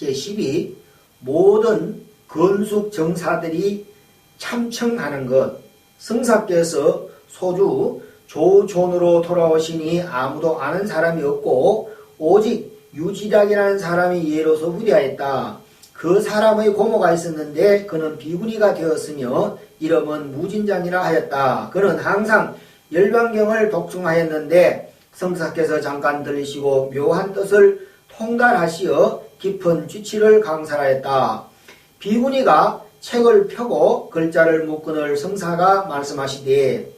제12 모든 건숙 정사들이 참청하는 것. 성사께서 소주 조촌으로 돌아오시니 아무도 아는 사람이 없고 오직 유지략이라는 사람이 예로서 후대하였다. 그 사람의 고모가 있었는데 그는 비구니가 되었으며 이름은 무진장이라 하였다. 그는 항상 열반경을 독송하였는데 성사께서 잠깐 들리시고 묘한 뜻을 통달하시어 깊은 지치를 강설하였다. 비구니가 책을 펴고 글자를 묶은을 성사가 말씀하시되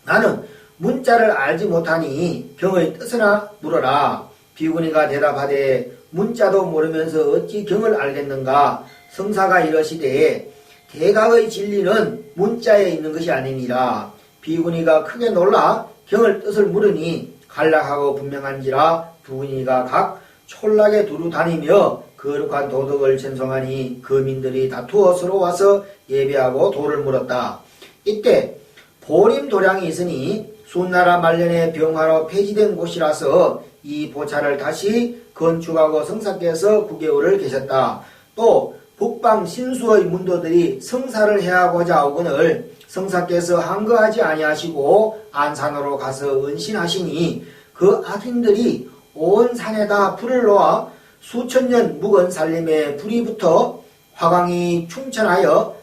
나는 문자를 알지 못하니 경의 뜻이나 물어라. 비구니가 대답하되 문자도 모르면서 어찌 경을 알겠는가. 성사가 이러시되 대각의 진리는 문자에 있는 것이 아니니라. 비구니가 크게 놀라 경을 뜻을 물으니 간략하고 분명한지라 비구니가 각 촌락에 두루 다니며 거룩한 도덕을 전송하니 거민들이 다투어 서로 와서 예배하고 도를 물었다. 이때 보림도량이 있으니 순나라 말년에 병화로 폐지된 곳이라서 이 보차를 다시 건축하고 성사께서 9개월을 계셨다. 또 북방 신수의 문도들이 성사를 해하고자 오거늘 성사께서 한거하지 아니하시고 안산으로 가서 은신하시니 그 악인들이 온 산에다 불을 놓아 수천년 묵은 살림에 불이 붙어 화광이 충천하여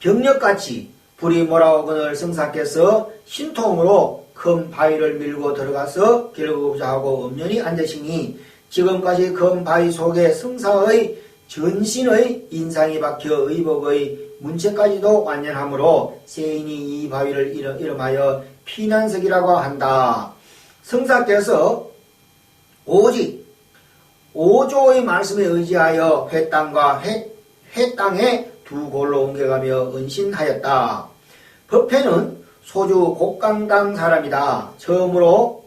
병력같이 불이 몰아오거늘 성사께서 신통으로 큰 바위를 밀고 들어가서 겨루고자 하고 엄연히 앉으시니 지금까지 큰 바위 속에 성사의 전신의 인상이 박혀 의복의 문체까지도 완연하므로 세인이 이 바위를 이름하여 피난석이라고 한다. 성사께서 오직 오조의 말씀에 의지하여 회땅과 회땅에 두 골로 옮겨가며 은신하였다. 법회는 소주 곡강당 사람이다. 처음으로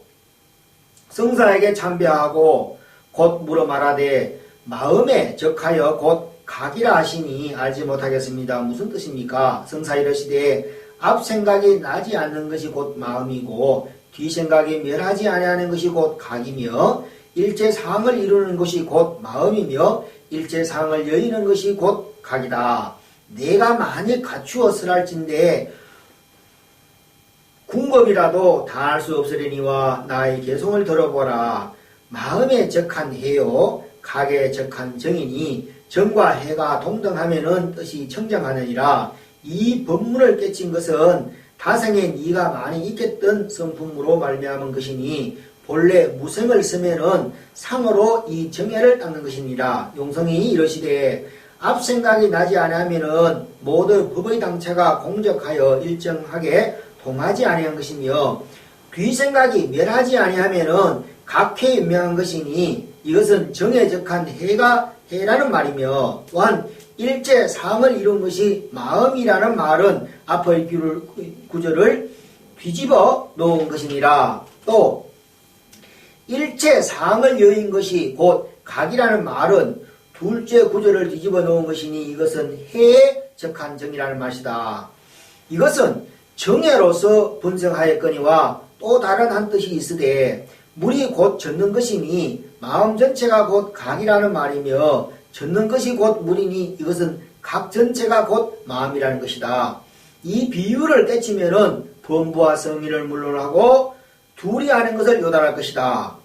성사에게 참배하고 곧 물어 말하되 마음에 적하여 곧 각이라 하시니 알지 못하겠습니다. 무슨 뜻입니까? 성사 이르시되 앞 생각이 나지 않는 것이 곧 마음이고 뒤 생각이 멸하지 아니하는 것이 곧 각이며 일체상을 이루는 것이 곧 마음이며 일체상을 여의는 것이 곧 각이다. 내가 만일 갖추었으랄진데 궁겁이라도 다할 수 없으려니와 나의 개송을 들어보라. 마음에 적한 해요 각에 적한 정이니 정과 해가 동등하면은 뜻이 청정하느니라. 이 법문을 깨친 것은 다생에 네가 많이 있겠던 성품으로 말미암은 것이니 본래 무생을 쓰면은 상으로 이 정해를 닦는 것이니라. 용성이 이러시되 앞 생각이 나지 아니하면은 모두 법의 당체가 공적하여 일정하게 동하지 아니한 것이며 뒤 생각이 멸하지 아니하면은 각해 유명한 것이니 이것은 정에 적한 해라는 말이며 또한 일체 상을 이룬 것이 마음이라는 말은 앞의 구절을 뒤집어 놓은 것이니라. 또 일체 상을 여인 것이 곧 각이라는 말은 둘째 구절을 뒤집어 놓은 것이니 이것은 해에 적한 정이라는 말이다. 이것은 정해로서 분석하였거니와 또 다른 한 뜻이 있으되 물이 곧 젖는 것이니 마음 전체가 곧 각이라는 말이며 젖는 것이 곧 물이니 이것은 각 전체가 곧 마음이라는 것이다. 이 비유를 깨치면은 범부와 성의를 물론하고 둘이 하는 것을 요달할 것이다.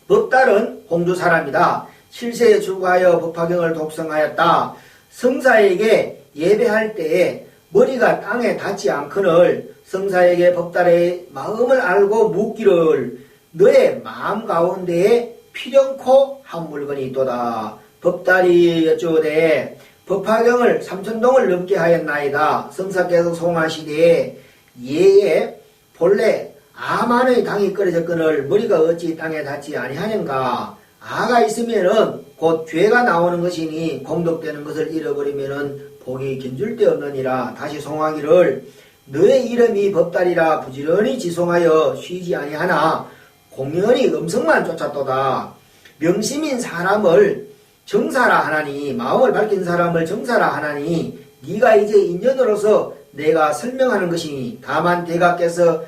법달은 홍주 사람이다. 실세에 출가하여 법화경을 독성하였다. 성사에게 예배할 때에 머리가 땅에 닿지 않거늘 성사에게 법달의 마음을 알고 묻기를 너의 마음 가운데에 필연코 한 물건이 있도다. 법달이 여쭈되 법화경을 3,000동을 넘게 하였나이다. 성사께서 송하시되 예에 본래 아만의 당이 끓여졌거늘 머리가 어찌 땅에 닿지 아니하는가. 아가 있으면은 곧 죄가 나오는 것이니 공덕되는 것을 잃어버리면은 복이 견줄 데 없느니라. 다시 송하기를 너의 이름이 법달이라 부지런히 지송하여 쉬지 아니하나 공연히 음성만 쫓았도다. 명심인 사람을 정사라 하나니 마음을 밝힌 사람을 정사라 하나니 네가 이제 인연으로서 내가 설명하는 것이니 다만 대가께서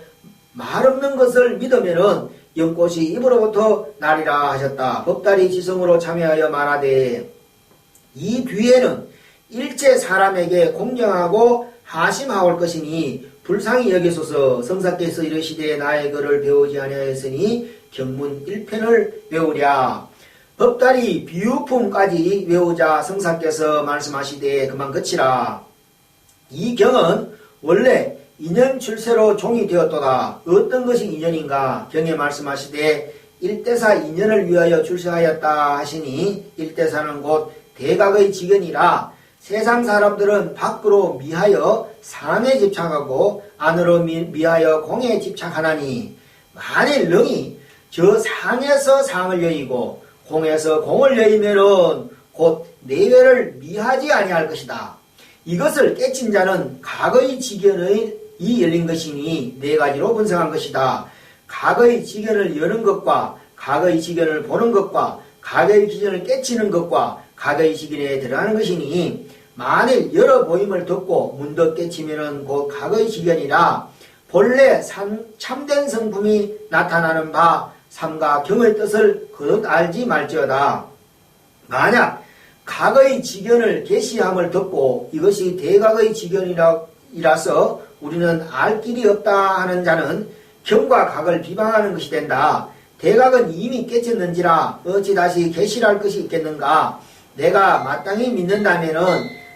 말 없는 것을 믿으면은 연꽃이 입으로부터 나리라 하셨다. 법달이 지성으로 참여하여 말하되 이 뒤에는 일체 사람에게 공경하고 하심하올 것이니 불쌍히 여기소서. 성사께서 이르시되 나의 글을 배우지 아니하였으니 경문 1편을 배우랴. 법달이 비유품까지 외우자 성사께서 말씀하시되 그만 그치라. 이 경은 원래 인연 출세로 종이 되었도다. 어떤 것이 인연인가? 경에 말씀하시되 일대사 인연을 위하여 출세하였다 하시니 일대사는 곧 대각의 직연이라 세상 사람들은 밖으로 미하여 상에 집착하고 안으로 미하여 공에 집착하나니 만일 능히 저 상에서 상을 여의고 공에서 공을 여의면은 곧 내외를 미하지 아니할 것이다. 이것을 깨친 자는 각의 직연의 이 열린 것이니 네 가지로 분석한 것이다. 각의 직연을 여는 것과 각의 직연을 보는 것과 각의 기전을 깨치는 것과 각의 직연에 들어가는 것이니 만일 여러 보임을 듣고 문득 깨치면은 곧 각의 직연이라 본래 참된 성품이 나타나는 바 삼가 경의 뜻을 그릇 알지 말지어다. 만약 각의 직연을 계시함을 듣고 이것이 대각의 직연이라서 우리는 알 길이 없다 하는 자는 경과 각을 비방하는 것이 된다. 대각은 이미 깨쳤는지라 어찌 다시 계시할 것이 있겠는가. 내가 마땅히 믿는다면은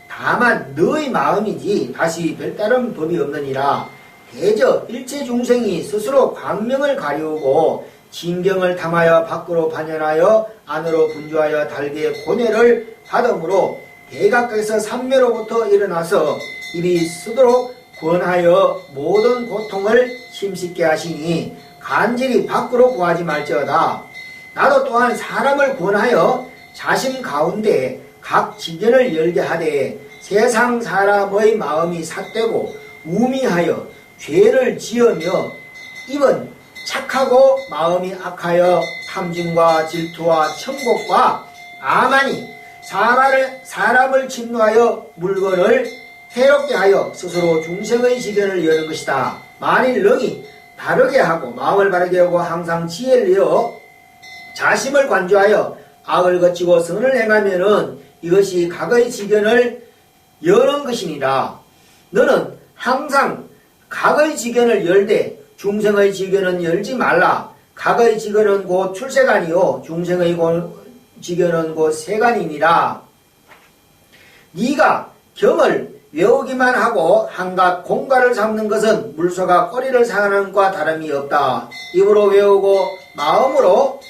다만 너의 마음이지 다시 별다른 법이 없느니라. 대저 일체 중생이 스스로 광명을 가리우고 진경을 탐하여 밖으로 반연하여 안으로 분주하여 달게 고뇌를 받음으로 대각에서 삼매로부터 일어나서 입이 쓰도록 권하여 모든 고통을 힘쉽게 하시니 간절히 밖으로 구하지 말지어다. 나도 또한 사람을 권하여 자신 가운데 각 직연을 열게 하되 세상 사람의 마음이 삿되고 우미하여 죄를 지으며 입은 착하고 마음이 악하여 탐진과 질투와 천곡과 아만이 사람을 침노하여 물건을 해롭게 하여 스스로 중생의 지견을 여는 것이다. 만일 능히 바르게 하고 마음을 바르게 하고 항상 지혜를 내어 자심을 관조하여 악을 거치고 선을 행하면은 이것이 각의 지견을 여는 것이니라. 너는 항상 각의 지견을 열되 중생의 지견은 열지 말라. 각의 지견은 곧 출세간이요 중생의 지견은 곧 세간이니라. 네가 경을 외우기만 하고 한갓 공가를 삼는 것은 물소가 꼬리를 상하는 것과 다름이 없다. 입으로 외우고 마음으로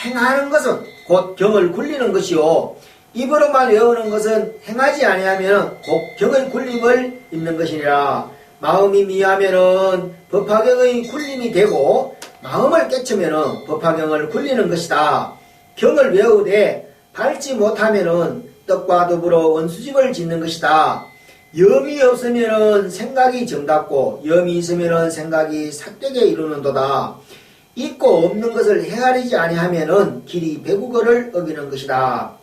행하는 것은 곧 경을 굴리는 것이요 입으로만 외우는 것은 행하지 아니하면 곧 경의 굴림을 입는 것이니라. 마음이 미하면은 법화경의 굴림이 되고 마음을 깨치면은 법화경을 굴리는 것이다. 경을 외우되 밟지 못하면은 떡과 더불어 원수집을 짓는 것이다. 염이 없으면은 생각이 정답고 염이 있으면은 생각이 삿되게 이루는도다. 있고 없는 것을 헤아리지 아니하면은 길이 배국어를 어기는 것이다.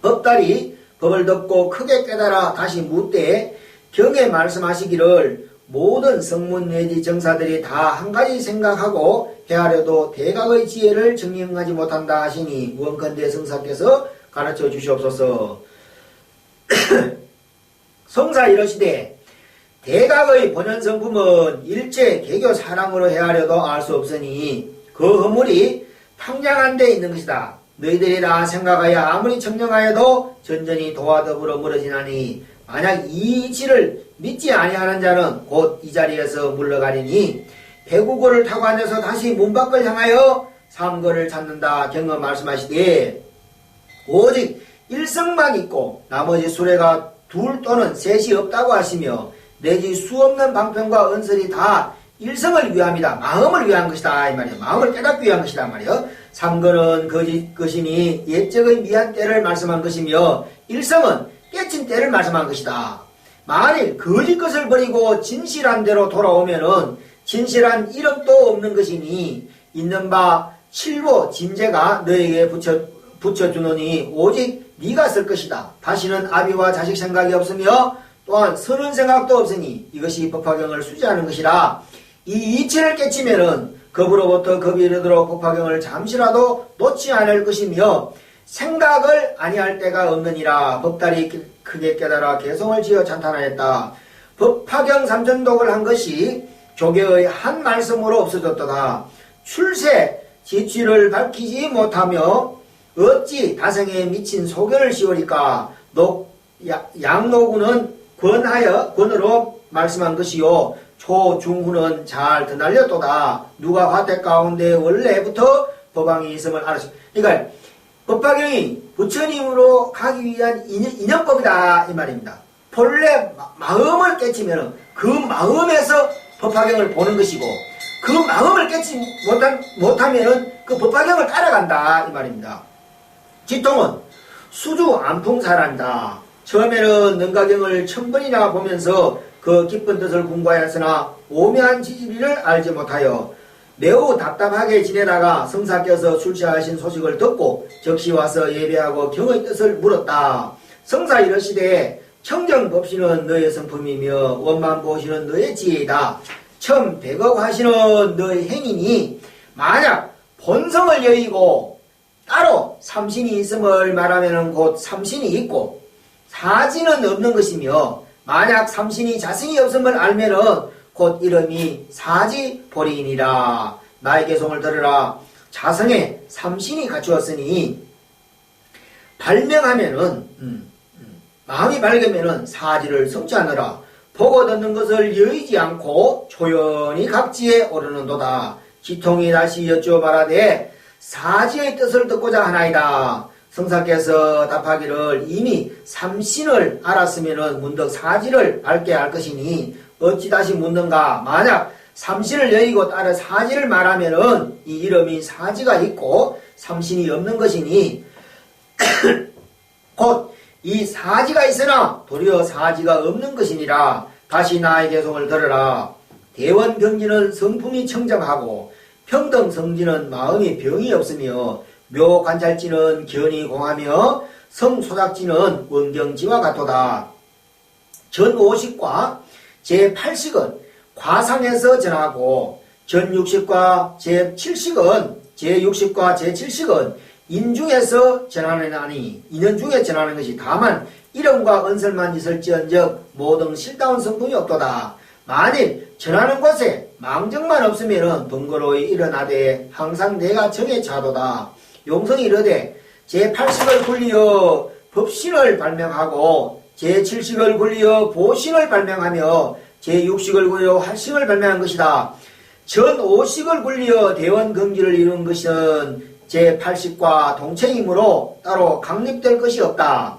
법달이 법을 듣고 크게 깨달아 다시 묻되 경에 말씀하시기를 모든 성문 내지 정사들이 다 한 가지 생각하고 헤아려도 대각의 지혜를 정리하지 못한다 하시니 무언컨대 성사께서 가르쳐 주시옵소서. 성사 이러시되 대각의 본연성품은 일체 개교 사랑으로 헤아려도 알 수 없으니 그 허물이 탕장한 데 있는 것이다. 너희들이 다 생각하여 아무리 청정하여도 전전히 도와 더불어 멀어지나니 만약 이 이치를 믿지 아니하는 자는 곧 이 자리에서 물러가리니 배구고를 타고 앉아서 다시 문 밖을 향하여 삼거를 찾는다. 경은 말씀하시되 오직 일성만 있고 나머지 수레가 둘 또는 셋이 없다고 하시며 내지 수없는 방편과 언설이 다 일성을 위함이다. 마음을 위한 것이다. 이 말이에요. 마음을 깨닫기 위한 것이다. 말이에요. 삼거는 거짓 것이니 옛적의 미한 때를 말씀한 것이며 일성은 깨친 때를 말씀한 것이다. 만일 거짓 것을 버리고 진실한 대로 돌아오면은 진실한 이름도 없는 것이니 있는 바 칠보 진제가 너에게 붙여주노니 오직 네가 쓸 것이다. 다시는 아비와 자식 생각이 없으며 또한 서는 생각도 없으니 이것이 법화경을 수지하는 것이라. 이 이치를 깨치면은 겁으로부터 겁이 이르도록 법화경을 잠시라도 놓지 않을 것이며 생각을 아니할 때가 없느니라. 법달이 크게 깨달아 개성을 지어 찬탄하였다. 법화경 삼천독을 한 것이 조계의 한 말씀으로 없어졌도다. 출세 지취를 밝히지 못하며 어찌 다성에 미친 소견을 씌우리까. 양노구는 권으로 말씀한 것이요 초중후는 잘 드날렸도다. 누가 화태 가운데 원래부터 법왕이 있음을 알았어. 그러니까 법화경이 부처님으로 가기 위한 인연법이다 이 말입니다. 본래 마음을 깨치면 그 마음에서 법화경을 보는 것이고 그 마음을 깨치 못하면 그 법화경을 따라간다 이 말입니다. 지통은 수주 안풍사란다. 처음에는 능가경을 1000번이나 보면서 그 깊은 뜻을 궁구하였으나 오묘한 지지리를 알지 못하여 매우 답답하게 지내다가 성사께서 출세하신 소식을 듣고 적시 와서 예배하고 경의 뜻을 물었다. 성사 이르시되 청정법시는 너의 성품이며 원만보시는 너의 지혜이다. 천백억 하시는 너의 행위니 만약 본성을 여의고 따로 삼신이 있음을 말하면 곧 삼신이 있고 사지는 없는 것이며 만약 삼신이 자승이 없음을 알면은 곧 이름이 사지보리이니라. 나의 개송을 들으라. 자성에 삼신이 갖추었으니 발명하면은 마음이 밝으면은 사지를 성취하느라. 보고 듣는 것을 여의지 않고 조연히 각지에 오르는도다. 지통이 다시 여쭈어 말하되 사지의 뜻을 듣고자 하나이다. 성사께서 답하기를 이미 삼신을 알았으면 문득 사지를 밝게 할 것이니 어찌 다시 묻는가. 만약 삼신을 여의고 따라 사지를 말하면은 이 이름이 사지가 있고 삼신이 없는 것이니 곧 이 사지가 있으나 도리어 사지가 없는 것이니라. 다시 나의 개송을 들으라. 대원경지는 성품이 청정하고 평등성지는 마음이 병이 없으며 묘관찰지는 견이 공하며 성소작지는 원경지와 같도다. 전5식과 제8식은 과상에서 전하고 전6식과 제7식은 제6식과 제7식은 인중에서 전하느니 인연 중에 전하는 것이 다만 이름과 은설만 있을지언정 모든 실다운 성품이 없도다. 만일 전하는 곳에 망정만 없으면 번거로이 일어나되 항상 내가 정에 차도다. 용성이 이르되 제8식을 굴리어 법신을 발명하고 제7식을 굴리어 보신을 발명하며 제6식을 굴리어 활신을 발명한 것이다. 전5식을 굴리어 대원경지를 이룬 것은 제8식과 동체이므로 따로 강립될 것이 없다.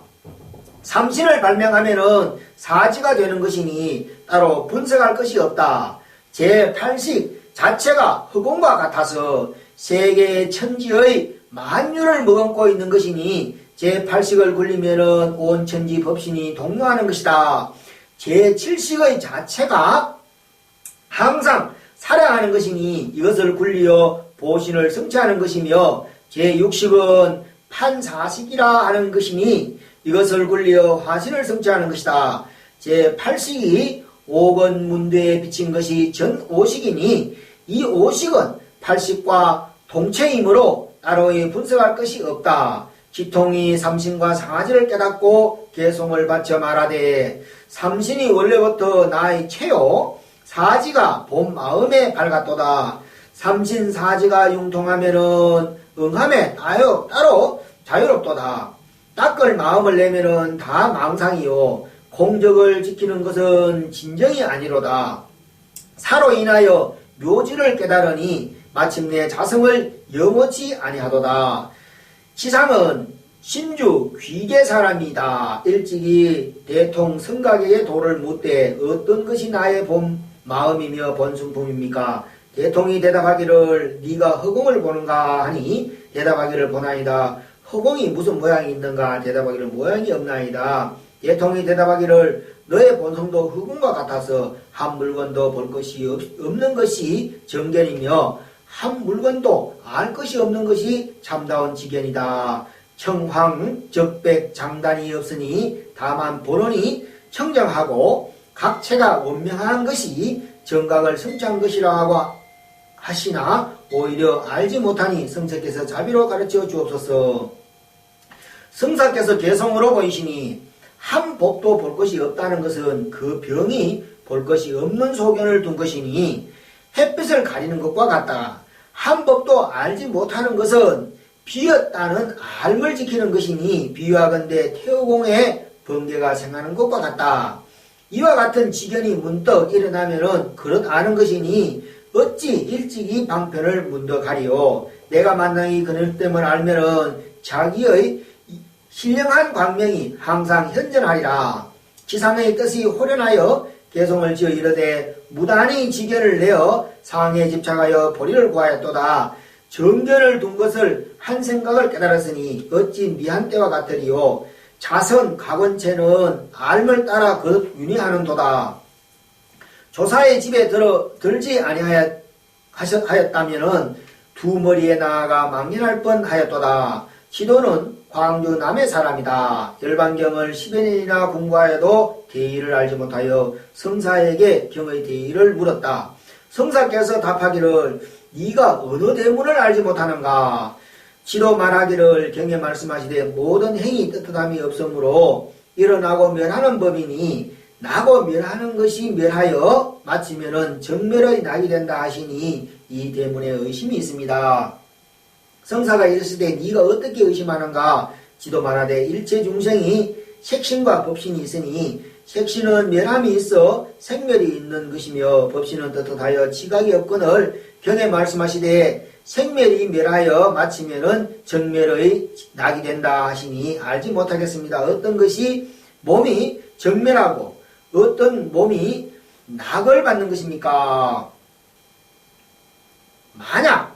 삼신을 발명하면은 사지가 되는 것이니 따로 분석할 것이 없다. 제8식 자체가 흑공과 같아서 세계의 천지의 만유를 머금고 있는 것이니 제8식을 굴리면은 온 천지 법신이 동요하는 것이다. 제7식의 자체가 항상 살아가는 것이니 이것을 굴리어 보신을 성취하는 것이며 제6식은 판사식이라 하는 것이니 이것을 굴리어 화신을 성취하는 것이다. 제8식이 5건 문대에 비친 것이 전5식이니 이 5식은 8식과 동체이므로 따로이 분석할 것이 없다. 지통이 삼신과 사지를 깨닫고 개송을 바쳐 말하되 삼신이 원래부터 나의 체요 사지가 본 마음에 밝았도다. 삼신 사지가 융통하면은 응함에 따로 자유롭도다. 닦을 마음을 내면은 다 망상이요 공적을 지키는 것은 진정이 아니로다. 사로 인하여 묘지를 깨달으니 마침내 자성을 영원치 아니하도다. 지상은 신주 귀계 사람이다. 일찍이 대통 성가계의 도를 묻되 어떤 것이 나의 본 마음이며 본순품입니까? 대통이 대답하기를 네가 허공을 보는가 하니 대답하기를 보나이다. 허공이 무슨 모양이 있는가? 대답하기를 모양이 없나이다. 대통이 대답하기를 너의 본성도 허공과 같아서 한 물건도 볼 것이 없는 것이 정견이며 한 물건도 알 것이 없는 것이 참다운 지견이다. 청황 적백 장단이 없으니 다만 본원이 청정하고 각체가 원명한 것이 정각을 성취한 것이라고 하시나 오히려 알지 못하니 성자께서 자비로 가르쳐 주옵소서. 성사께서 개성으로 보이시니 한 법도 볼 것이 없다는 것은 그 병이 볼 것이 없는 소견을 둔 것이니 햇빛을 가리는 것과 같다. 한 법도 알지 못하는 것은 비었다는 알을 지키는 것이니 비유하건대 태우공에 번개가 생하는 것과 같다. 이와 같은 지견이 문득 일어나면은 그릇 아는 것이니 어찌 일찍이 방편을 문득 가리오. 내가 만나기 그늘됨을 알면은 자기의 신령한 광명이 항상 현존하리라. 지상의 뜻이 호련하여 개성을 지어 이르되 무단히 지견을 내어 상에 집착하여 보리를 구하였도다. 정견을 둔 것을 한 생각을 깨달았으니 어찌 미한 때와 같으리요. 자선 각원체는 알을 따라 그 윤희하는도다. 조사의 집에 들지 아니하였다면은 두 머리에 나아가 망신할 뻔하였도다. 시도는 광주 남의 사람이다. 열반경을 10여 년이나 공부하여도 대의를 알지 못하여 성사에게 경의 대의를 물었다. 성사께서 답하기를 네가 어느 대문을 알지 못하는가? 지도 말하기를 경에 말씀하시되 모든 행위 떳떳함이 없으므로 일어나고 멸하는 법이니 나고 멸하는 것이 멸하여 마치면은 정멸의 낙이 된다 하시니 이 대문에 의심이 있습니다. 성사가 이르시되 네가 어떻게 의심하는가? 지도 말하되 일체 중생이 색신과 법신이 있으니 색신은 멸함이 있어 생멸이 있는 것이며 법신은 떳떳하여 지각이 없거늘 경에 말씀하시되 생멸이 멸하여 마치면은 정멸의 낙이 된다 하시니 알지 못하겠습니다. 어떤 것이 몸이 정멸하고 어떤 몸이 낙을 받는 것입니까? 만약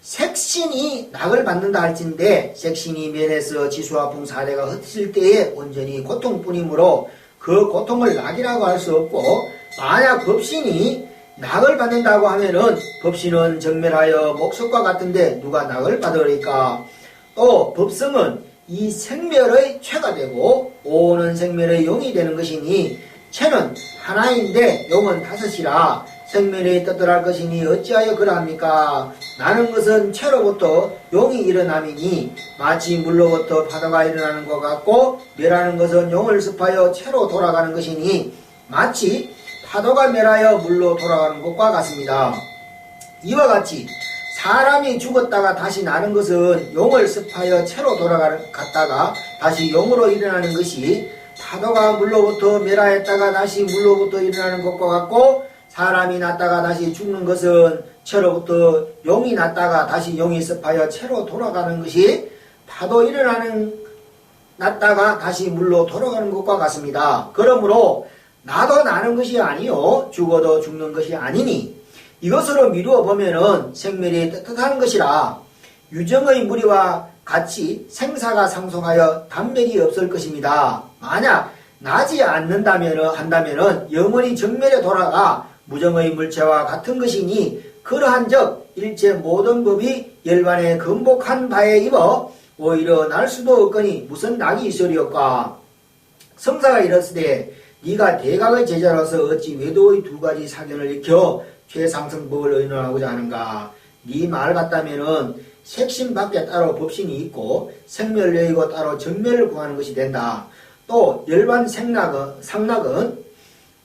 색신이 낙을 받는다 할진데 색신이 멸해서 지수와 풍사대가 흩어질 때에 온전히 고통뿐이므로 그 고통을 낙이라고 할 수 없고 만약 법신이 낙을 받는다고 하면은 법신은 정멸하여 목석과 같은데 누가 낙을 받으리까? 또 법성은 이 생멸의 최가 되고 오는 생멸의 용이 되는 것이니 체는 하나인데 용은 다섯이라 생멸이 떳떳할 것이니 어찌하여 그러합니까? 나는 것은 체로부터 용이 일어남이니 마치 물로부터 파도가 일어나는 것 같고 멸하는 것은 용을 습하여 체로 돌아가는 것이니 마치 파도가 멸하여 물로 돌아가는 것과 같습니다. 이와 같이 사람이 죽었다가 다시 나는 것은 용을 습하여 체로 돌아갔다가 다시 용으로 일어나는 것이 파도가 물로부터 멸하였다가 다시 물로부터 일어나는 것과 같고 사람이 났다가 다시 죽는 것은 체로부터 용이 났다가 다시 용이 습하여 체로 돌아가는 것이 파도 났다가 다시 물로 돌아가는 것과 같습니다. 그러므로 나도 나는 것이 아니요 죽어도 죽는 것이 아니니 이것으로 미루어 보면은 생멸이 떳떳한 것이라 유정의 무리와 같이 생사가 상속하여 단멸이 없을 것입니다. 만약 나지 한다면은 영원히 정멸에 돌아가 무정의 물체와 같은 것이니 그러한적 일체 모든 법이 열반에 근복한 바에 입어 오히려 날 수도 없거니 무슨 낙이 있으리까? 성사가 이르시되 네가 대각의 제자로서 어찌 외도의 두 가지 사견을 익혀 최상승법을 의논하고자 하는가? 네 말 같다면은 색신 밖에 따로 법신이 있고 생멸여이고 따로 정멸을 구하는 것이 된다. 또 열반 상락은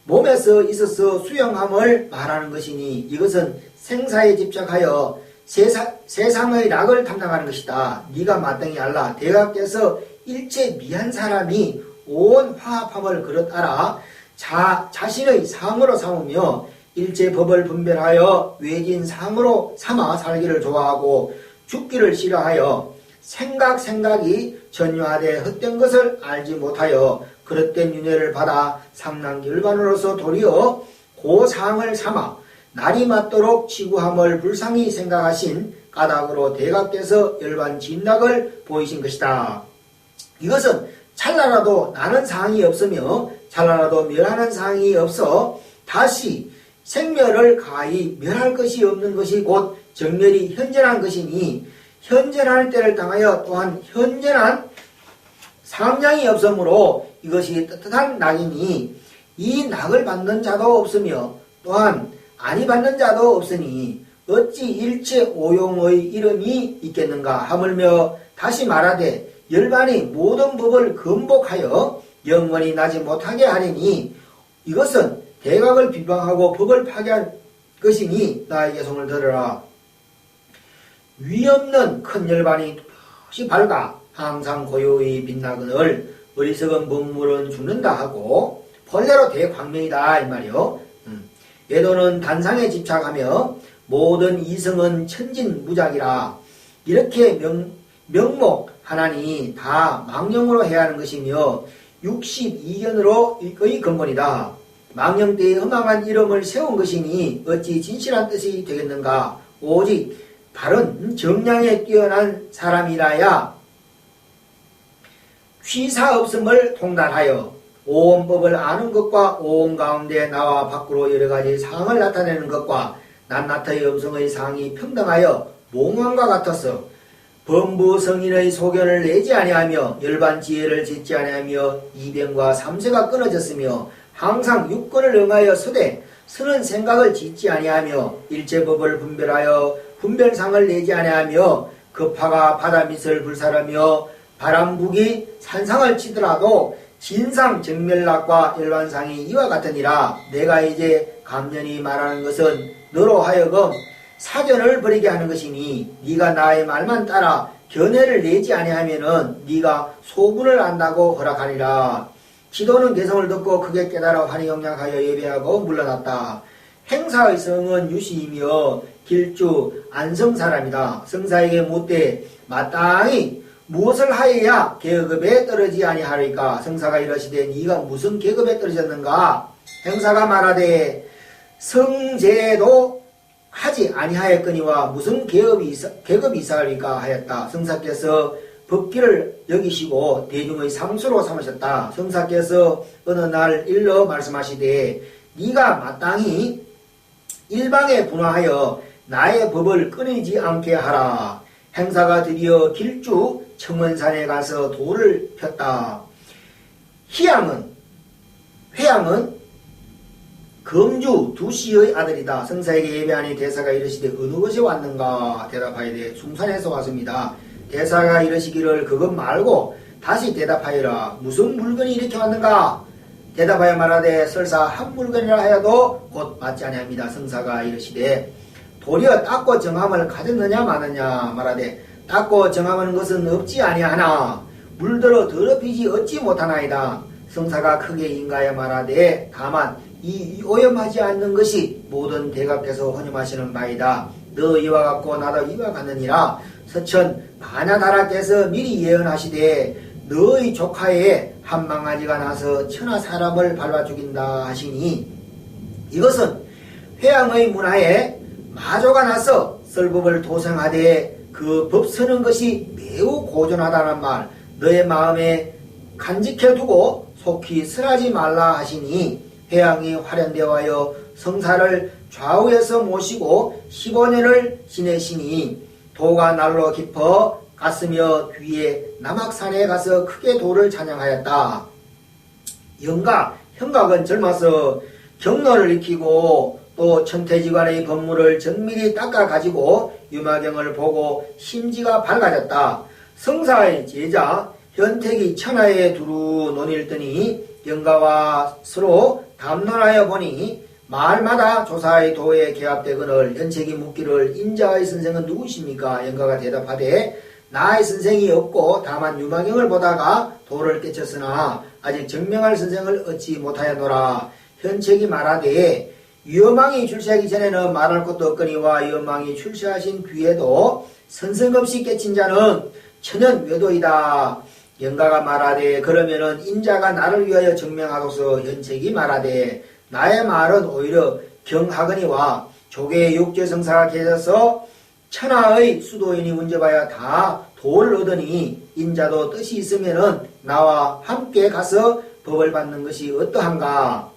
몸에서 있어서 수용함을 말하는 것이니 이것은 생사에 집착하여 세상의 낙을 탐당하는 것이다. 네가 마땅히 알라. 대각께서 일체 미한 사람이 온 화합함을 그릇 알아 자신의 상으로 삼으며 일체 법을 분별하여 외진 상으로 삼아 살기를 좋아하고 죽기를 싫어하여 생각이 전유하되 헛된 것을 알지 못하여 그릇된 윤회를 받아 상랑열반으로서 도리어 고상을 삼아 날이 맞도록 치구함을 불쌍히 생각하신 까닭으로 대각께서 열반 진락을 보이신 것이다. 이것은 찰나라도 나는 상이 없으며 찰나라도 멸하는 상이 없어 다시 생멸을 가히 멸할 것이 없는 것이 곧 정멸이 현존한 것이니 현존할 때를 당하여 또한 현존한 상량이 없으므로 이것이 떳떳한 낙이니 이 낙을 받는 자도 없으며 또한 아니 받는 자도 없으니 어찌 일체 오용의 이름이 있겠는가 하물며 다시 말하되 열반이 모든 법을 금복하여 영원히 나지 못하게 하리니 이것은 대각을 비방하고 법을 파괴할 것이니 나에게 손을 들어라. 위없는 큰 열반이 뚜렷이 밝아 항상 고요히 빛나거늘 어리석은 법물은 죽는다 하고 본래로 대광명이다 이 말이요. 외도는 단상에 집착하며 모든 이성은 천진무작이라 이렇게 명목하나니 다 망령으로 해야 하는 것이며 62견으로의 근본이다. 망령 때에 흠망한 이름을 세운 것이니 어찌 진실한 뜻이 되겠는가. 오직 바른 정량에 뛰어난 사람이라야 취사 없음을 통달하여 오음법을 아는 것과 오음 가운데 나와 밖으로 여러가지 상을 나타내는 것과 낱낱의 음성의 상이 평등하여 몽환과 같아서 범부성인의 소견을 내지 아니하며 열반 지혜를 짓지 아니하며 이변과 삼세가 끊어졌으며 항상 육권을 응하여 서되 서는 생각을 짓지 아니하며 일체법을 분별하여 분별상을 내지 아니하며 급파가 바다밑을 불사르며 바람북이 산상을 치더라도 진상 정멸락과 열반상이 이와 같으니라. 내가 이제 감년히 말하는 것은 너로 하여금 사견을 버리게 하는 것이니 네가 나의 말만 따라 견해를 내지 아니하면은 네가 소분을 안다고 허락하니라. 지도는 개성을 듣고 크게 깨달아 환희영약하여 예배하고 물러났다. 행사의 성은 유시이며 길주 안성 사람이다. 성사에게 묻되 마땅히 무엇을 하여야 계급에 떨어지지 아니하리까? 성사가 이러시되 네가 무슨 계급에 떨어졌는가? 행사가 말하되 성제도 하지 아니하였거니와 무슨 계급이 이사하리까 하였다. 성사께서 법기를 여기시고 대중의 상수로 삼으셨다. 성사께서 어느 날 일러 말씀하시되 네가 마땅히 일방에 분화하여 나의 법을 끊이지 않게 하라. 행사가 드디어 길주 청원산에 가서 돌을 폈다. 회양은 검주 두씨의 아들이다. 성사에게 예배하니 대사가 이르시되 어느 것이 왔는가? 대답하여되 숭산에서 왔습니다. 대사가 이르시기를 그것 말고 다시 대답하여라. 무슨 물건이 이렇게 왔는가? 대답하여 말하되 설사 한 물건이라 하여도 곧 맞지 아니합니다. 성사가 이르시되 도리어 닦고 정함을 가졌느냐 마느냐? 말하되 닦고 정함하는 것은 없지 아니하나 물들어 더럽히지 얻지 못하나이다. 성사가 크게 인가하여 말하되 다만 이 오염하지 않는 것이 모든 대각께서 헌임하시는 바이다. 너 이와 같고 나도 이와 같느니라. 서천 바냐다라께서 미리 예언하시되 너의 조카에 한 망아지가 나서 천하 사람을 밟아 죽인다 하시니 이것은 회양의 문화에 마조가 나서 썰법을 도생하되 그 법 서는 것이 매우 고전하다는 말 너의 마음에 간직해 두고 속히 설하지 말라 하시니 회양이 화련되어하여 성사를 좌우에서 모시고 15년을 지내시니 도가 날로 깊어 갔으며 뒤에 남악산에 가서 크게 도를 찬양하였다. 형각은 젊어서 경로를 익히고 또 천태지관의 법물을 정밀히 닦아 가지고 유마경을 보고 심지가 밝아졌다. 성사의 제자 현택이 천하에 두루 논일더니 영가와 서로 담론하여 보니 마을마다 조사의 도에 개합되거늘 현책이 묻기를 인자의 선생은 누구십니까? 영가가 대답하되 나의 선생이 없고 다만 유마경을 보다가 도를 깨쳤으나 아직 증명할 선생을 얻지 못하였노라. 현책이 말하되 유엄왕이 출세하기 전에는 말할 것도 없거니와 유엄왕이 출세하신 뒤에도 선생 없이 깨친 자는 천연 외도이다. 영가가 말하되 그러면은 인자가 나를 위하여 증명하소서. 현책이 말하되 나의 말은 오히려 경하거니와 조계의 육제성사가 계셔서 천하의 수도인이 문제봐야 다 도를 얻으니 인자도 뜻이 있으면은 나와 함께 가서 법을 받는 것이 어떠한가?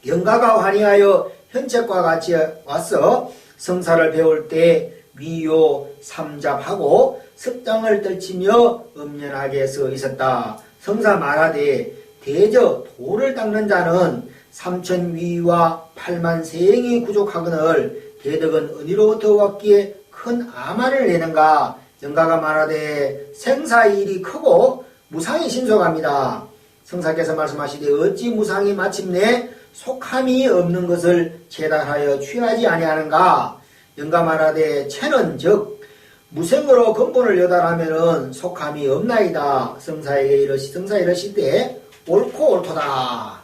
영가가 환희하여 현책과 같이 와서 성사를 배울 때 위요 삼잡하고 습장을 떨치며 엄연하게 서 있었다. 성사 말하되 대저 도를 닦는 자는 3,000위와 8만 세행이 부족하거늘 대덕은 어디로부터 왔기에 큰 아마를 내는가? 영가가 말하되 생사의 일이 크고 무상이 신속합니다. 성사께서 말씀하시되 어찌 무상이 마침내 속함이 없는 것을 제단하여 취하지 아니하는가? 영가 말하되 체는 즉 무생으로 근본을 여달하면은 속함이 없나이다. 성사 이르실 때 옳고 옳도다.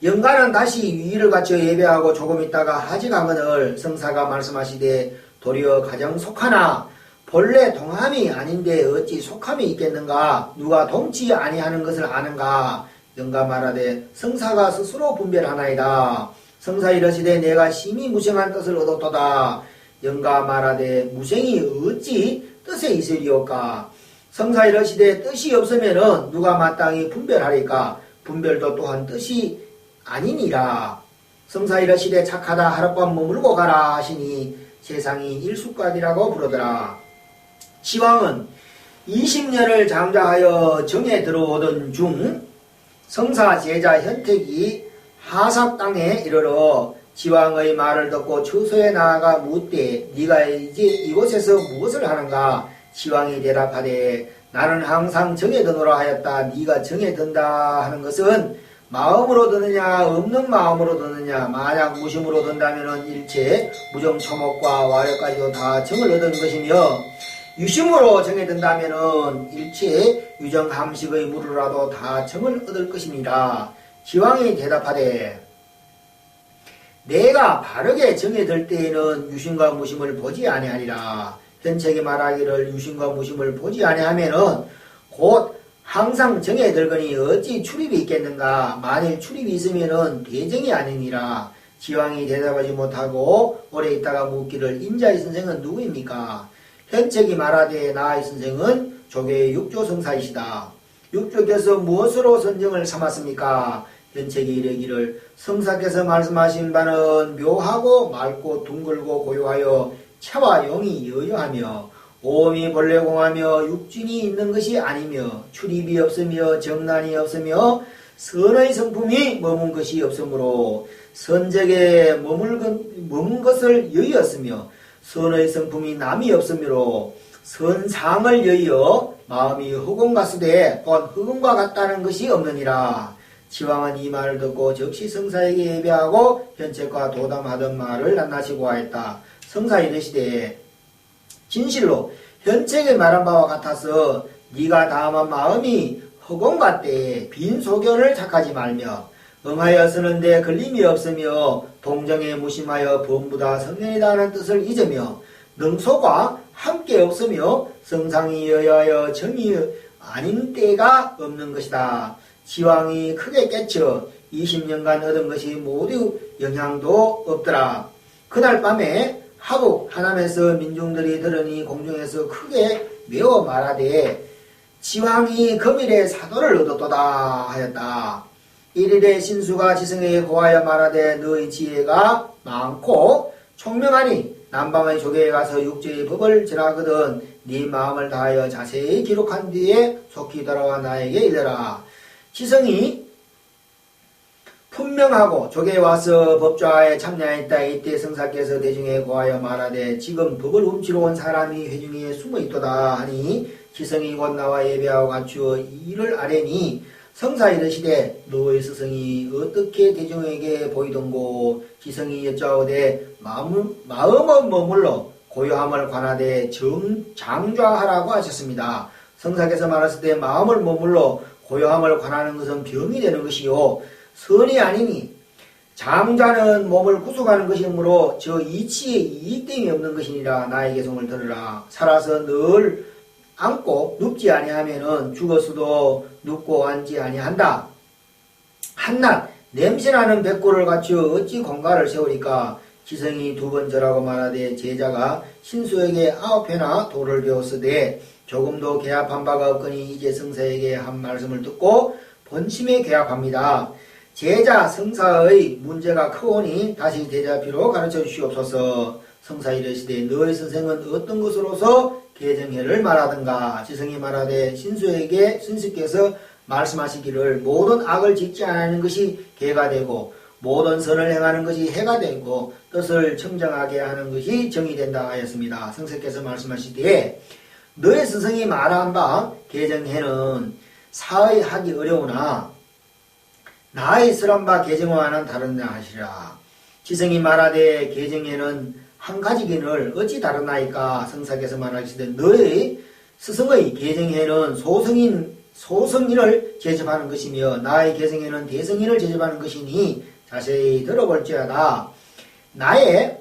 영가는 다시 위의를 갖춰 예배하고 조금 있다가 하직하거늘 성사가 말씀하시되 도리어 가정 속하나 본래 동함이 아닌데 어찌 속함이 있겠는가? 누가 동치 아니하는 것을 아는가? 영가 말하되 성사가 스스로 분별하나이다. 성사 이르시되 내가 심히 무생한 뜻을 얻었도다. 영가 말하되 무생이 어찌 뜻에 있으리오까? 성사 이르시되 뜻이 없으면은 누가 마땅히 분별하리까? 분별도 또한 뜻이 아니니라. 성사 이르시되 착하다 하룻밤 머물고 가라 하시니 세상이 일숙간이라고 부르더라. 시왕은 20년을 장자하여 정에 들어오던 중 성사 제자 현택이 하삭 땅에 이르러 지왕의 말을 듣고 처소에 나아가 묻되 네가 이제 이곳에서 무엇을 하는가? 지왕이 대답하되 나는 항상 정에 드노라 하였다. 네가 정에 든다 하는 것은 마음으로 드느냐 없는 마음으로 드느냐? 만약 무심으로 든다면 일체 무정초목과 와려까지도 다 정을 얻은 것이며 유심으로 정에 든다면 일체 유정함식의 물으라도 다 정을 얻을 것이니라. 지왕이 대답하되 내가 바르게 정에 들 때에는 유심과 무심을 보지 아니하리라. 현책이 말하기를 유심과 무심을 보지 아니하면은 곧 항상 정에 들거니 어찌 출입이 있겠는가? 만일 출입이 있으면은 대정이 아니니라. 지왕이 대답하지 못하고 오래 있다가 묻기를 인자의 선생은 누구입니까? 현책이 말하되 나의 선생은 조계의 육조성사이시다. 육조께서 무엇으로 선정을 삼았습니까? 현책이 이르기를 성사께서 말씀하신 바는 묘하고 맑고 둥글고 고요하여 체와 용이 여여하며 오음이 본래 공하며 육진이 있는 것이 아니며 출입이 없으며 정난이 없으며 선의 성품이 머문 것이 없으므로 선적에 머문 것을 여의었으며 선의 성품이 남이 없으므로 선상을 여의어 마음이 흑원 같으되 곧 흑원과 같다는 것이 없느니라. 지왕은 이 말을 듣고 즉시 성사에게 예배하고 현책과 도담하던 말을 낱낱이 하였다. 성사 이르시되 진실로 현책의 말한 바와 같아서 네가 다음한 마음이 흑원 같되 빈 소견을 착하지 말며 응하여 쓰는데 걸림이 없으며 동정에 무심하여 범부다 성년이다 하는 뜻을 잊으며 능소가 함께 없으며 성상이 여여하여 정이 아닌 때가 없는 것이다. 지왕이 크게 깨쳐 20년간 얻은 것이 모두 영향도 없더라. 그날 밤에 하북 하남에서 민중들이 들으니 공중에서 크게 메워 말하되 지왕이 금일에 사도를 얻었도다 하였다. 일일에 신수가 지성에게 고하여 말하되 너의 지혜가 많고 총명하니 남방의 조계에 가서 육조의 법을 전하거든 네 마음을 다하여 자세히 기록한 뒤에 속히 돌아와 나에게 이르라. 지성이 분명하고 조계에 와서 법좌에 참여하였다. 이때 성사께서 대중에 고하여 말하되 지금 법을 훔치러 온 사람이 회중에 숨어 있도다 하니 지성이 곧 나와 예배하고 갖추어 이를 아뢰니 성사 이르시되 너의 스승이 어떻게 대중에게 보이던고? 지성이 여짜오되 마음은 머물러 고요함을 관하되 장좌하라고 하셨습니다. 성사께서 말하실 때 마음을 머물러 고요함을 관하는 것은 병이 되는 것이요 선이 아니니 장좌는 몸을 구속하는 것이므로 저 이치에 이익됨이 없는 것이니라. 나의 개성을 들으라. 살아서 늘 앉고 눕지 아니하면은 죽었어도 눕고 앉지 아니한다. 한낱 냄새나는 백골을 갖추어 어찌 공가를 세우리까? 지성이 두 번 절하고 말하되 제자가 신수에게 9회나 도를 배웠으되 조금도 개합한 바가 없거니 이제 성사에게 한 말씀을 듣고 본심에 개합합니다. 제자 성사의 문제가 크오니 다시 대자비로 가르쳐 주시옵소서. 성사 이르시되 너의 선생은 어떤 것으로서 개정회를 말하든가? 지성이 말하되 신수께서 말씀하시기를 모든 악을 짓지 않는 것이 개가 되고 모든 선을 행하는 것이 해가 되고 뜻을 청정하게 하는 것이 정이 된다 하였습니다. 성서께서 말씀하시기에 너의 스승이 말한 바 개정해는 사의 하기 어려우나 나의 설한 바 개정과는 다르냐 하시라. 지성이 말하되 개정에는 한 가지기를 어찌 다르나이까. 성사께서 말하시되 너의 스승의 개정에는 소성인을 제접하는 것이며 나의 개성에는 대성인을 제접하는 것이니 자세히 들어볼지어다. 나의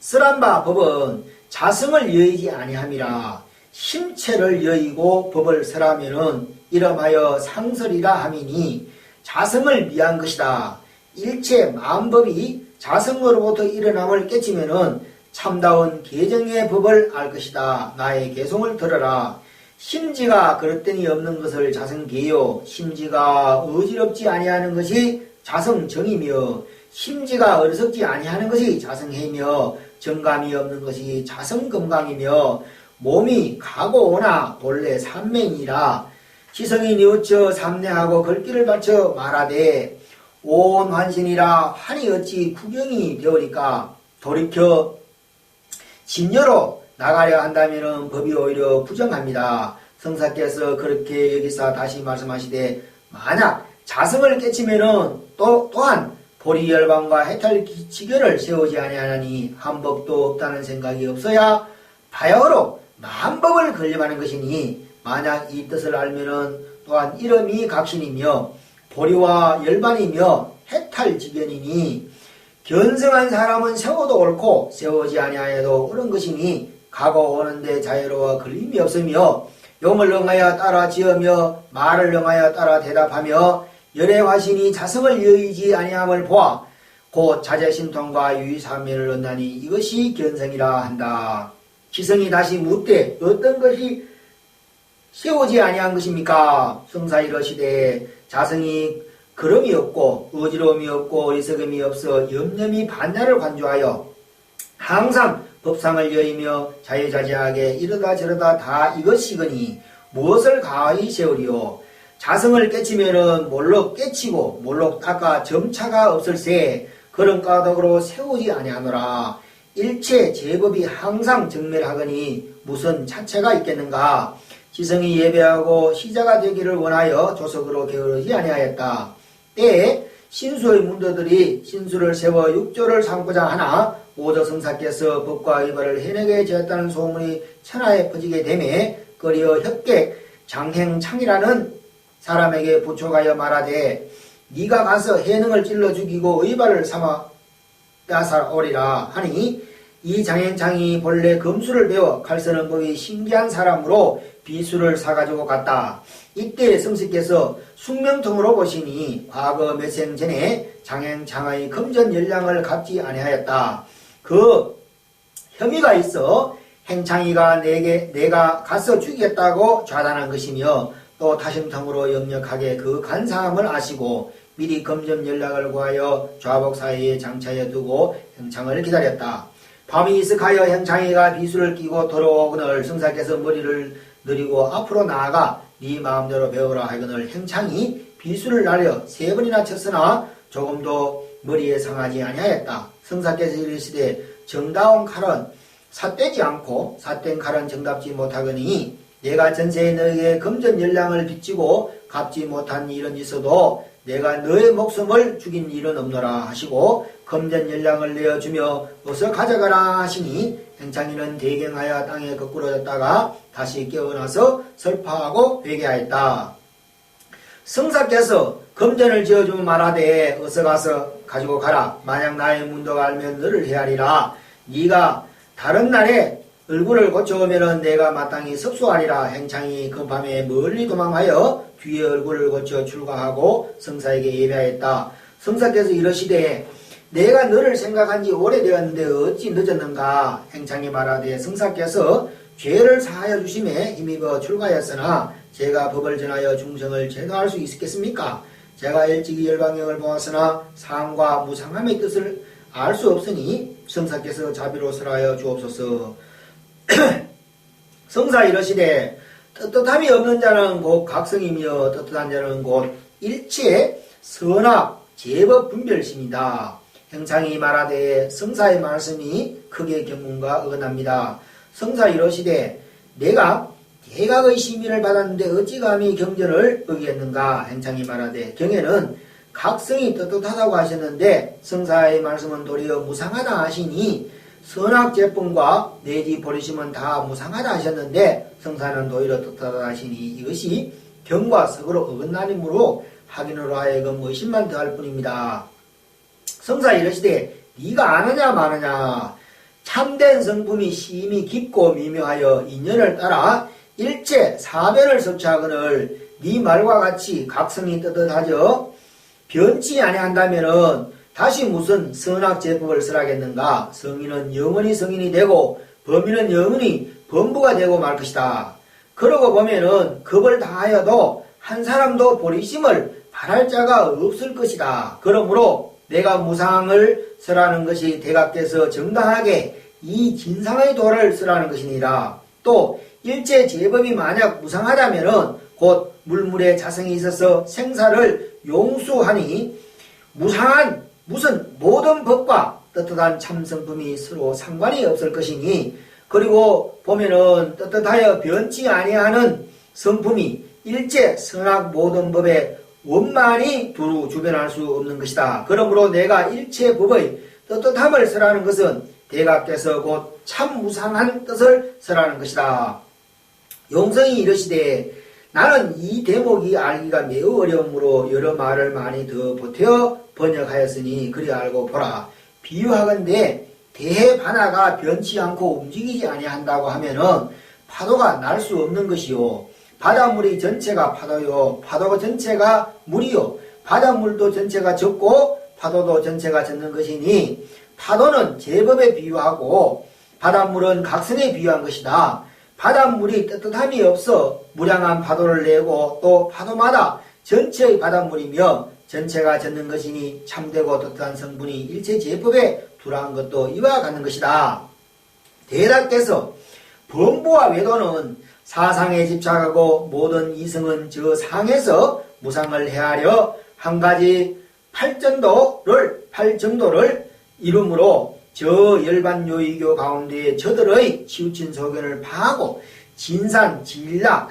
설한 바 법은 자성을 여의지 아니함이라. 심체를 여의고 법을 설하면은 이름하여 상설이라 함이니 자성을 미한 것이다. 일체 마음법이 자성으로부터 일어남을 깨치면은 참다운 개정의 법을 알 것이다. 나의 개송을 들어라. 심지가 그릇됨이 없는 것을 자성계요. 심지가 어지럽지 아니하는 것이 자성정이며 심지가 어리석지 아니하는 것이 자성해며 정감이 없는 것이 자성건강이며 몸이 가고 오나 본래 삼맹이라. 지성이 뉘우쳐 삼내하고 걸기를 바쳐 말하되 온 환신이라 환이 어찌 구경이 되오리까. 돌이켜 진여로 나가려 한다면 법이 오히려 부정합니다. 성사께서 그렇게 여기서 다시 말씀하시되 만약 자성을 깨치면은 또한 보리 열방과 해탈 지결을 세우지 아니하니 한 법도 없다는 생각이 없어야 바야흐로 만법을 건립하는 것이니 만약 이 뜻을 알면은 또한 이름이 각신이며 보리와 열반이며 해탈지견이니 견성한 사람은 세워도 옳고 세우지 아니하여도 옳은 것이니 가고 오는데 자유로워 걸림이 없으며 용을 응하여 따라 지으며 말을 응하여 따라 대답하며 열의 화신이 자성을 여의지 아니함을 보아 곧 자제신통과 유의사면을 얻나니 이것이 견성이라 한다. 지성이 다시 묻되 어떤 것이 세우지 아니한 것입니까? 성사 이러시되 자성이 그름이 없고 어지러움이 없고 어리석음이 없어 염려미 반야를 관조하여 항상 법상을 여의며 자유자재하게 이러다 저러다 다 이것이거니 무엇을 가히 세우리요. 자성을 깨치면은 몰록 깨치고 몰록 닦아 점차가 없을세 그런 까닭으로 세우지 아니하노라. 일체 제법이 항상 정멸하거니 무슨 차체가 있겠는가. 지성이 예배하고 시자가 되기를 원하여 조석으로 게으르지 아니하였다. 때에 신수의 문도들이 신수를 세워 육조를 삼고자 하나 오조성사께서 법과 의발을 해내게 되었다는 소문이 천하에 퍼지게 되매 꺼리어 협객 장행창이라는 사람에게 부촉하여 말하되 네가 가서 해능을 찔러 죽이고 의발을 삼아 빼앗아오리라 하니 이 장행창이 본래 검수를 배워 칼 쓰는 법이 신기한 사람으로 비수를 사가지고 갔다. 이때 성씨께서 숙명통으로 보시니 과거 몇 생 전에 장행창의 금전 열량을 갚지 아니하였다. 그 혐의가 있어 행창이가 내가 가서 죽이겠다고 좌단한 것이며 또 타심통으로 역력하게 그 간사함을 아시고 미리 금전 연락을 구하여 좌복 사이에 장차에 두고 행창을 기다렸다. 밤이 이슥하여 행창이가 비수를 끼고 돌아오거늘 성사께서 머리를 느리고 앞으로 나아가 네 마음대로 배우라 하거늘 행창이 비수를 날려 3번이나 쳤으나 조금도 머리에 상하지 아니하였다. 성사께서 이르시되 정다운 칼은 삿되지 않고 삿된 칼은 정답지 못하거니 내가 전세에 너에게 금전 열량을 빚지고 갚지 못한 일은 있어도 내가 너의 목숨을 죽인 일은 없노라 하시고 금전 열량을 내어주며 어서 가져가라 하시니 행창이는 대경하여 땅에 거꾸러졌다가 다시 깨어나서 설파하고 회개하였다. 성사께서 금전을 지어주며 말하되 어서 가서 가지고 가라. 만약 나의 문도가 알면 너를 헤아리라. 네가 다른 날에 얼굴을 고쳐오면 내가 마땅히 섭수하리라. 행창이 그 밤에 멀리 도망하여 뒤에 얼굴을 고쳐 출가하고 성사에게 예배하였다. 성사께서 이러시되 내가 너를 생각한 지 오래되었는데 어찌 늦었는가. 행창이 말하되 성사께서 죄를 사하여 주심에 힘입어 출가하였으나 제가 법을 전하여 중생을 제도할 수 있겠습니까? 제가 일찍이 열방경을 보았으나 상과 무상함의 뜻을 알 수 없으니 성사께서 자비로서하여 주옵소서. 성사 이러시되 떳떳함이 없는 자는 곧 각성이며 떳떳한 자는 곧 일체 선악 제법 분별심이다. 행창이 말하되 성사의 말씀이 크게 경문과 어긋납니다. 성사 이러시되 내가 대각의 시민을 받았는데 어찌 감히 경전을 어기겠는가. 행창이 말하되 경에는 각성이 떳떳하다고 하셨는데 성사의 말씀은 도리어 무상하다 하시니 선악제품과 내지 버리심은 다 무상하다 하셨는데 성사는 도리어 떳떳하다 하시니 이것이 경과 서로 어긋나림으로 확인으로 하여금 의심만 더할 뿐입니다. 성사 이르시되 네가 아느냐 마느냐. 참된 성품이 심히 깊고 미묘하여 인연을 따라 일체 사변을 섭취하거늘 네 말과 같이 각성이 떳떳하죠. 변치 아니한다면은 다시 무슨 선악제법을 쓰라겠는가. 성인은 영원히 성인이 되고 범인은 영원히 범부가 되고 말 것이다. 그러고 보면은 겁을 다하여도 한 사람도 보리심을 바랄 자가 없을 것이다. 그러므로 내가 무상을 쓰라는 것이 대각께서 정당하게 이 진상의 도를 쓰라는 것이니라. 또 일체 제법이 만약 무상하다면은 곧 물물에 자성이 있어서 생사를 용수하니 무상한 무슨 모든 법과 떳떳한 참성품이 서로 상관이 없을 것이니 그리고 보면은 떳떳하여 변치 아니하는 성품이 일체 선악 모든 법에 원만히 두루 주변할 수 없는 것이다. 그러므로 내가 일체 법의 떳떳함을 쓰라는 것은 대각께서 곧 참무상한 뜻을 쓰라는 것이다. 용성이 이르시되 나는 이 대목이 알기가 매우 어려우므로 여러 말을 많이 더 보태어 번역하였으니 그리 알고 보라. 비유하건대 대해 바다가 변치 않고 움직이지 아니한다고 하면은 파도가 날 수 없는 것이요. 바닷물이 전체가 파도요. 파도가 전체가 물이요. 바닷물도 전체가 젖고 파도도 전체가 젖는 것이니 파도는 제법에 비유하고 바닷물은 각성에 비유한 것이다. 바닷물이 떳떳함이 없어 무량한 파도를 내고 또 파도마다 전체의 바닷물이며 전체가 젖는 것이니 참되고 떳떳한 성분이 일체 제법에 두라한 것도 이와 같은 것이다. 대답께서 범부와 외도는 사상에 집착하고 모든 이성은 저 상에서 무상을 헤아려 한 가지 팔정도를 이름으로 저 열반요의교 가운데 저들의 치우친 소견을 파하고 진산, 진락,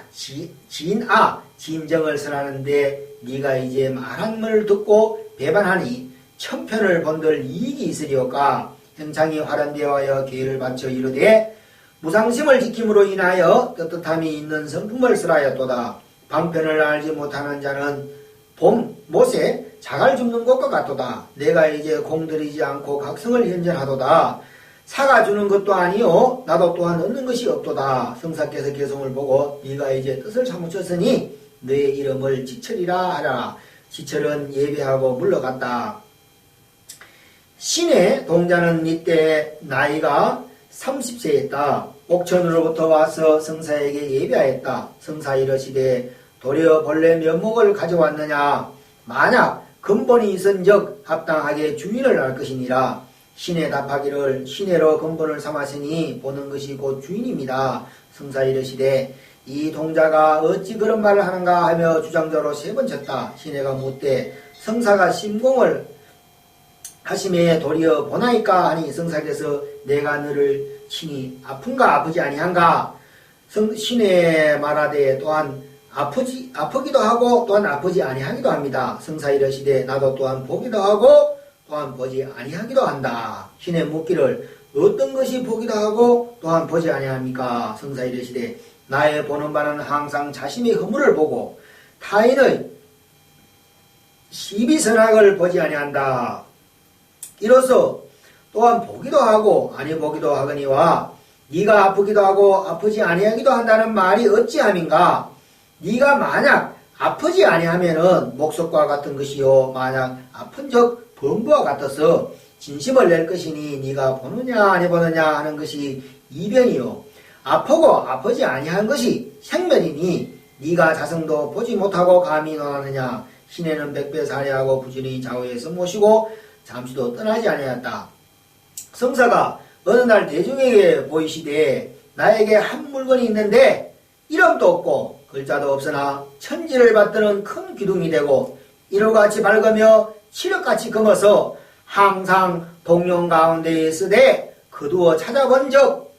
진아, 진정을 선하는데 네가 이제 말한 말을 듣고 배반하니 천편을 본들 이익이 있으리오까. 행창이 화란되어하여 기회를 바쳐 이르되 무상심을 지킴으로 인하여 떳떳함이 있는 성품을 쓰라였도다. 방편을 알지 못하는 자는 봄, 못에 자갈 줍는 것과 같도다. 내가 이제 공들이지 않고 각성을 현전하도다. 사가 주는 것도 아니요 나도 또한 얻는 것이 없도다. 성사께서 개성을 보고 네가 이제 뜻을 사무쳤으니 너의 이름을 지철이라 하라. 지철은 예배하고 물러갔다. 신의 동자는 이때 나이가 30세였다. 옥천으로부터 와서 성사에게 예배하였다. 성사 이르시되 도리어 본래 면목을 가져왔느냐. 만약 근본이 있은즉 합당하게 주인을 알 것이니라. 신에 답하기를 신혜로 근본을 삼았으니 보는 것이 곧 주인입니다. 성사 이르시되 이 동자가 어찌 그런 말을 하는가 하며 주장자로 3번 쳤다. 신혜가 묻되 성사가 심공을 하심에 도리어 보나이까 하니 성사께서 내가 너를 친히 아픈가 아프지 아니한가. 신혜 말하되 또한 아프기도 하고 또한 아프지 아니하기도 합니다. 성사 이르시되 나도 또한 보기도 하고 또한 보지 아니하기도 한다. 신혜 묻기를 어떤 것이 보기도 하고 또한 보지 아니합니까? 성사 이르시되 나의 보는 바는 항상 자신의 허물을 보고 타인의 시비선악을 보지 아니한다. 이로써 또한 보기도 하고 아니 보기도 하거니와 네가 아프기도 하고 아프지 아니하기도 한다는 말이 어찌함인가? 네가 만약 아프지 아니하면은 목석과 같은 것이요 만약 아픈 적 범부와 같아서 진심을 낼 것이니 네가 보느냐 아니 보느냐 하는 것이 이변이요 아프고 아프지 아니한 것이 생면이니 네가 자성도 보지 못하고 감히 논하느냐. 신혜는 백배 살해하고 부지런히 좌우에서 모시고 잠시도 떠나지 아니하였다. 성사가 어느 날 대중에게 보이시되 나에게 한 물건이 있는데 이름도 없고 글자도 없으나 천지를 받드는 큰 기둥이 되고 이와 같이 밝으며 칠흑같이 검어서 항상 동룡 가운데에 있으되 거두어 찾아본 적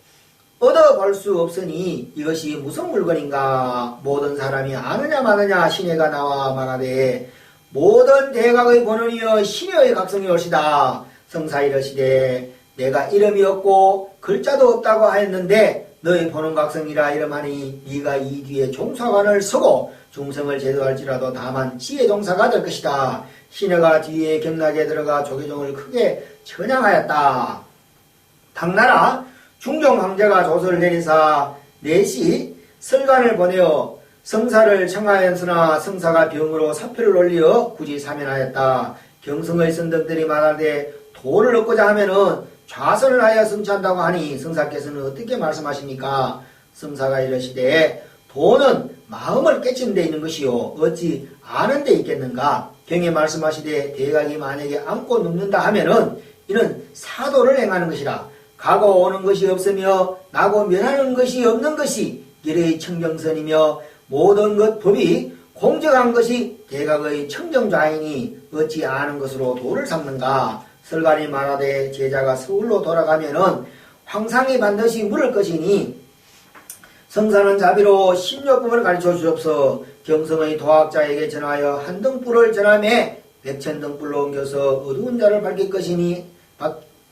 얻어볼 수 없으니 이것이 무슨 물건인가. 모든 사람이 아느냐 마느냐 시내가 나와 말하되 모든 대각의 본원이여 신의 각성이 올시다. 성사 이르시되 내가 이름이 없고 글자도 없다고 하였는데 너희 본원 각성이라 이름하니 네가 이 뒤에 종사관을 서고 중성을 제도할지라도 다만 지혜 종사가 될 것이다. 신여가 뒤에 경락에 들어가 조계종을 크게 천양하였다. 당나라 중종 황제가 조서를 내리사 넷이 설관을 보내어 성사를 청하였으나 성사가 병으로 사표를 올리어 굳이 사면하였다. 경성의 선덕들이 말하되 도를 얻고자 하면은 좌선을 하여 성취한다고 하니 성사께서는 어떻게 말씀하십니까? 성사가 이르시되 도는 마음을 깨치는 데 있는 것이요 어찌 아는 데 있겠는가? 경에 말씀하시되 대각이 만약에 안고 눕는다 하면은 이는 사도를 행하는 것이라. 가고 오는 것이 없으며 나고 면하는 것이 없는 것이 일의 청정선이며 모든 것 법이 공정한 것이 대각의 청정좌이니 어찌 아는 것으로 도를 삼는가. 설관이 말하되 제자가 서울로 돌아가면은 황상이 반드시 물을 것이니 성사는 자비로 신요법을 가르쳐 주옵소. 경성의 도학자에게 전하여 한 등불을 전함에 백천 등불로 옮겨서 어두운 자를 밝힐 것이니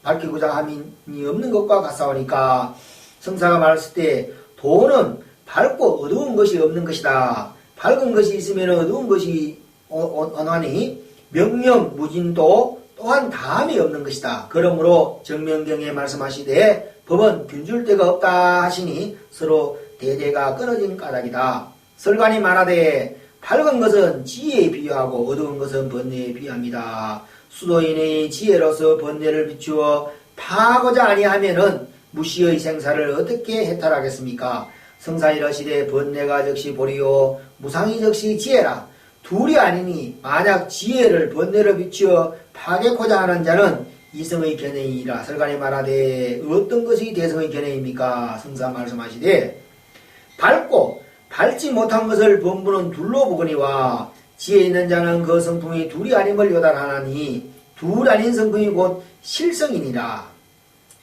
밝히고자 함이 없는 것과 같사오니까. 성사가 말했을 때 도는 밝고 어두운 것이 없는 것이다. 밝은 것이 있으면 어두운 것이 언하니 명령 무진도 또한 다함이 없는 것이다. 그러므로 정명경에 말씀하시되 법은 균줄 데가 없다 하시니 서로 대대가 끊어진 까닭이다. 설관이 말하되 밝은 것은 지혜에 비유하고 어두운 것은 번뇌에 비유합니다. 수도인의 지혜로서 번뇌를 비추어 파하고자 아니하면은 무시의 생사를 어떻게 해탈하겠습니까? 성사 이르시되 번뇌가 즉시 보리요 무상이 즉시 지혜라. 둘이 아니니 만약 지혜를 번뇌로 비추어 파괴코자 하는 자는 이성의 견해이라. 설관이 말하되 어떤 것이 대성의 견해입니까? 성사 말씀하시되 밝고 밝지 못한 것을 범부는 둘로 보거니와 지혜 있는 자는 그 성품이 둘이 아님을 요달하나니 둘 아닌 성품이 곧 실성이니라.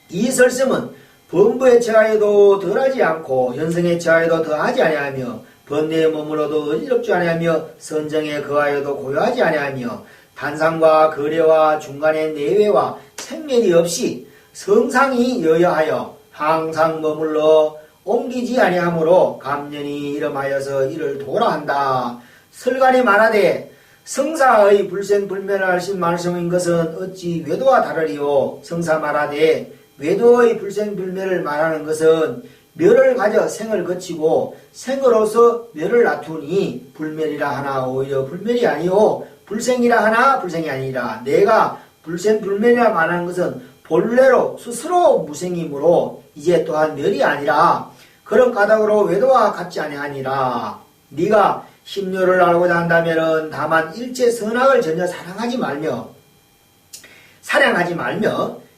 이 설sem은 범부에 처하여도 덜하지 않고 현성에 처하여도 더하지 아니하며 번뇌에 머물러도 어지럽지 아니하며 선정에 거하여도 고요하지 아니하며 단상과 거래와 중간의 내외와 생멸이 없이 성상이 여여하여 항상 머물러 옮기지 아니하므로 감년이 이름하여서 이를 도라한다. 설관이 말하되 성사의 불생불멸을 하신 말씀인 것은 어찌 외도와 다르리요. 성사 말하되 외도의 불생불멸을 말하는 것은 멸을 가져 생을 거치고 생으로서 멸을 다투니 불멸이라 하나 오히려 불멸이 아니오 불생이라 하나 불생이 아니라. 내가 불생불멸이라 말하는 것은 본래로 스스로 무생이므로 이제 또한 멸이 아니라 그런 까닭으로 외도와 같지 아니하니라. 네가 심료를 알고자 한다면은 다만 일체 선악을 전혀 사랑하지 말며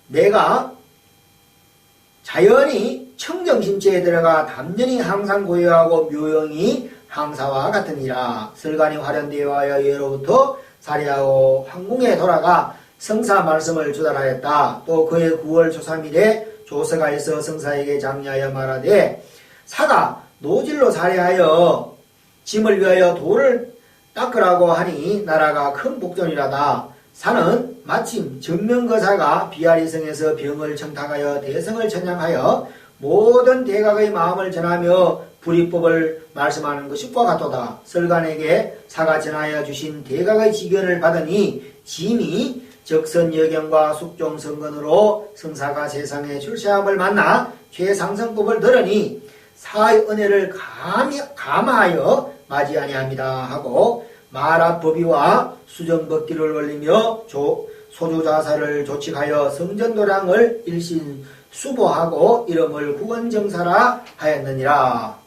내가 자연히 청정심체에 들어가 담연히 항상 고요하고 묘영이 항사와 같으니라. 설관이 화련되어 예로부터 사리하고 황궁에 돌아가 성사 말씀을 주달하였다. 또 그의 9월 초3일에 조서가 있어 성사에게 장려하여 말하되 사가 노질로 살해하여 짐을 위하여 돌을 닦으라고 하니 나라가 큰 복전이라다. 사는 마침 정명거사가 비아리성에서 병을 청탁하여 대성을 천양하여 모든 대각의 마음을 전하며 불이법을 말씀하는 것과 같도다. 설관에게 사가 전하여 주신 대각의 지견을 받으니 짐이 적선여경과 숙종성건으로 성사가 세상에 출세함을 만나 최상승법을 들으니 사의 은혜를 감하여 맞이 아니합니다 하고 마라법위와 수정법기를 올리며 소조자사를 조칙하여 성전도량을 일신 수보하고 이름을 구원정사라 하였느니라.